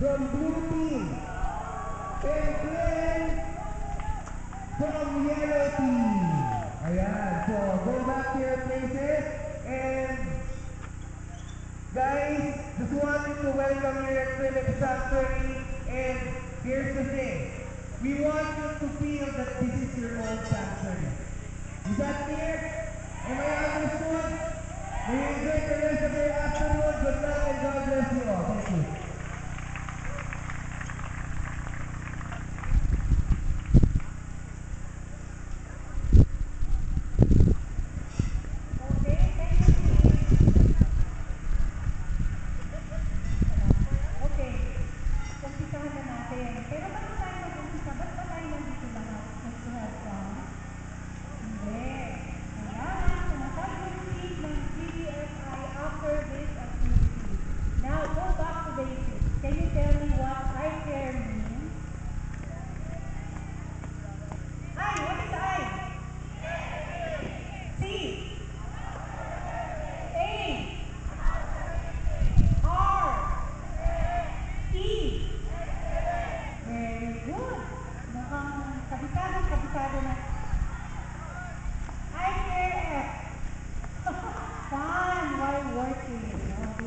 From blue team, and Glenn from yellow team. Ayan, so go back to your places, and guys, just wanted to welcome you at Phillips Factory, and here's the thing, we want you to feel that this is your own factory. Is that clear? Am I understood?